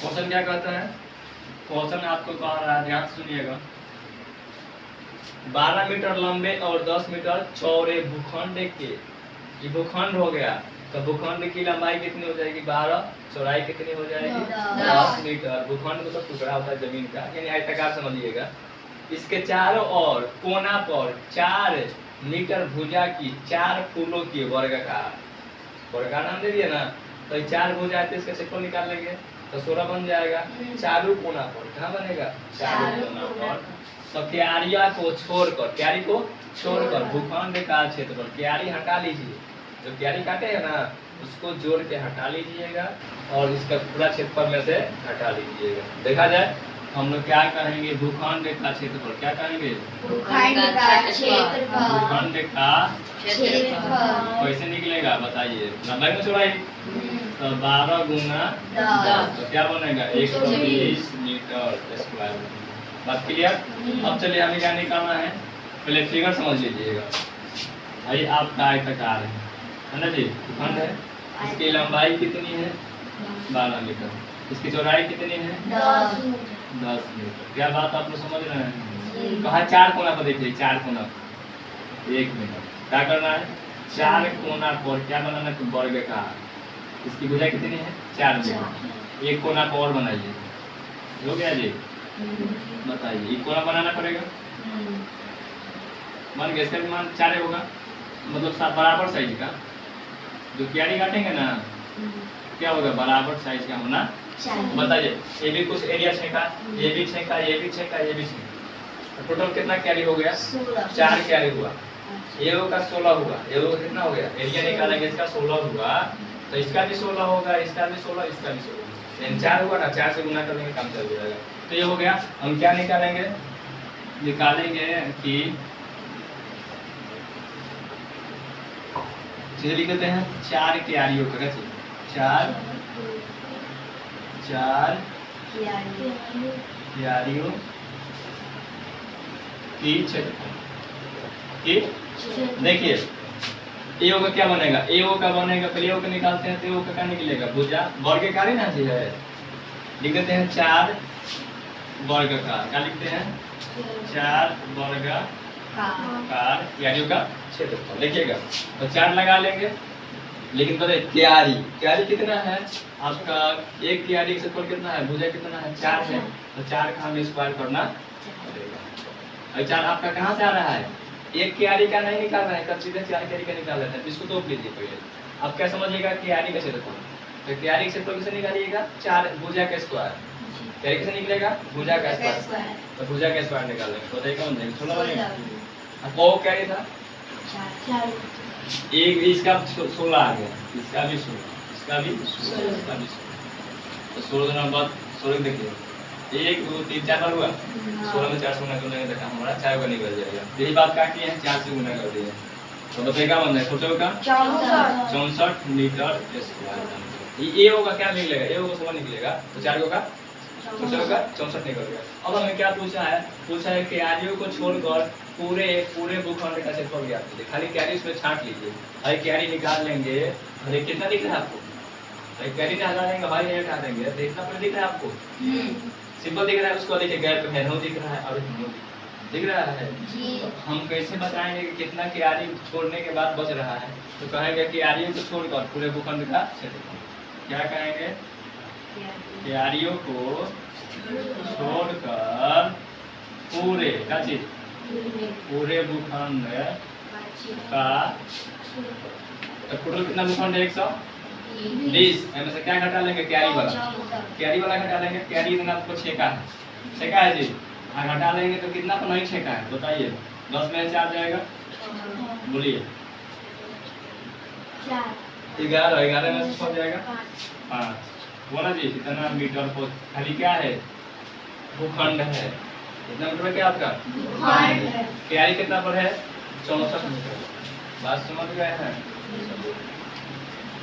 Question क्या कहता है? क्वेश्चन आपको कह रहा है, ध्यान से सुनिएगा। 12 मीटर लंबे और 10 मीटर चौड़े भूखंड के, ये भूखंड हो गया, तो भूखंड की लंबाई कितनी हो जाएगी? 12, चौड़ाई कितनी हो जाएगी? 10 मीटर। भूखंड मतलब टुकड़ा होता है जमीन का, यानी आयताकार समझिएगा। इसके चारों ओर कोना पर 4 मीटर भुजा की 4 फूलों की वर्गाकार, वर्गाकार नाम दे दिया ना, तो ये 4 भुजा है तो इसका क्षेत्रफल निकाल लेंगे तो 16 बन जाएगा। चारों कोना पर, कहाँ बनेगा? चारों कोना पर। तो क्यारिया को छोड़कर, क्यारी को छोड़कर भूखंड का क्षेत्रफल, क्यारी हटा लीजिए, जो क्यारी काटे है ना उसको जोड़ के हटा लीजिएगा और इसका पूरा क्षेत्रफल में से हटा लीजिएगा। देखा जाए हम लोग क्या कहेंगे? भूखंड का क्षेत्रफल। क्या कहेंगे? भूखंड का क्षेत्रफल। भूखंड का क्षेत्रफल कैसे निकलेगा बताइए? लंबाई में चौड़ाई, तो 12 गुना 10, तो क्या बनेगा? 120 मीटर स्क्वायर। बात क्लियर? अब चलिए हमें क्या निकालना है, पहले फिगर समझ लीजिएगा। भाई आपका आयताकार है ना जी, भूखंड है, इसकी लंबाई कितनी है? 12 मीटर। इसकी चौड़ाई कितनी है? 10 मीटर। क्या बात आप लोग समझ रहे हैं? कहा 4 कोना पर देखिए, 4 कोना 1 मीटर। क्या करना है? 4 कोना पर क्या बनाना है? वर्गाकार। इसकी भुजाई कितनी है? 4 मीटर। एक कोना को और बनाइए, हो गया जी? बताइए, एक कोना बनाना पड़ेगा, मान गया इसका भी मान 4 होगा, मतलब सब बराबर साइज का। जो क्यारी काटेंगे ना क्या होगा? बराबर साइज का होना। बताइए, ये भी कुछ एरिया छेका, ये भी छेका, ये भी छेका, ये भी छेका, तो टोटल कितना क्यारी हो गया? 4 क्यारी हुआ। ये का 16 हुआ, ये कितना हो गया? एरिया निकालेंगे, इसका 16 हुआ, तो इसका भी 16 होगा, इसका भी 16, इसका भी 16, यानी 4 हुआ ना, 4 से गुना करेंगे काम चल जाएगा। तो ये हो गया। हम क्या निकालेंगे? निकालेंगे कि चलिए लिख देते हैं 4 क्यारियों का, कैसे? 4 क्यारियों की क्षेत्रफल की। देखिए ए का क्या बनेगा? ए का बनेगा, पहले ए का निकालते हैं तो ए का क्या निकलेगा? भुजा वर्गाकार ना जी है, लिख देते हैं 4 वर्गाकार। क्या लिखते हैं? 4 वर्गाकार क्यारियों का क्षेत्रफल। देखिएगा तो 4 लगा लेंगे, लेकिन पता है क्यारी, क्यारी कितना है आपका? एक क्यारी का क्षेत्रफल कितना है? भुजा कितना है? 4 है, तो 4 का हमें स्क्वायर करना पड़ेगा। और 4 आपका कहाँ से आ रहा है? एक क्यारी का नहीं निकाल रहा है, कब सीधे 4 क्यारी का निकाल लेते हैं, इसको तोप लीजिए पहले। अब क्या समझिएगा? क्यारी का क्षेत्रफल, तो क्यारी का क्षेत्रफल कैसे निकालिएगा? 4 भुजा का स्क्वायर। क्यारी कैसे निकलेगा? भुजा का स्क्वायर, तो भुजा का स्क्वायर निकाल लेंगे, तो देखा बन 16 बनेगा। अब वो क्यारी था एक, इसका 16 आ गया, इसका भी 16, इसका भी 16, इसका भी 16, तो 16 दिनों बाद 16 देखिए 1 2 3 4 बार हुआ, 16 में 4 से गुना करने देखा हमारा 4 का निकल जाएगा। यही बात क्या किए हैं? 4 से गुना कर दिए, तो बताइएगा बन जाएगा सोचो का 64 मीटर स्क्वायर। ये होगा क्या निकलेगा? ये होगा 16 निकलेगा, तो 4 का 64 निकल गया। अब हमें क्या पूछा है? पूछा है क्यारियों को छोड़कर पूरे भूखंड का क्षेत्रफल ज्ञात कीजिए। खाली क्यारी उसमें छांट लीजिए, अरे क्यारी निकाल लेंगे। अरे कितना दिख रहा है आपको? अरे क्यारी हटा देंगे भाई, नहीं हटा देंगे, देखना पड़े दिख रहा है आपको? सिंपल दिख रहा है, उसको देखिए गैप है, नो दिख रहा है और नो दिख रहा है। तो हम कैसे बताएंगे कि कितना क्यारी छोड़ने के बाद बच रहा है? तो कहेंगे क्यारियों को छोड़कर पूरे भूखंड का क्षेत्रफल। क्या कहेंगे? क्यारियों को छोड़कर पूरे का चीज, पूरे भूखंड का, टोटल कितना भूखंड है? 120। में से क्या घटा लेंगे? क्यारी वाला घटा लेंगे। क्यारी इतना आपको छेका है जी, घटा लेंगे तो कितना तो नहीं छेका है बताइए? 10 में 4 जाएगा, बोलिए 11 में से 6 जाएगा 5, बोला जी। कितना मीटर को खाली क्या है? भूखंड है। कितना मीटर क्या आपका? क्यारी कितना पर है? 64 मीटर। बात समझ गए हैं?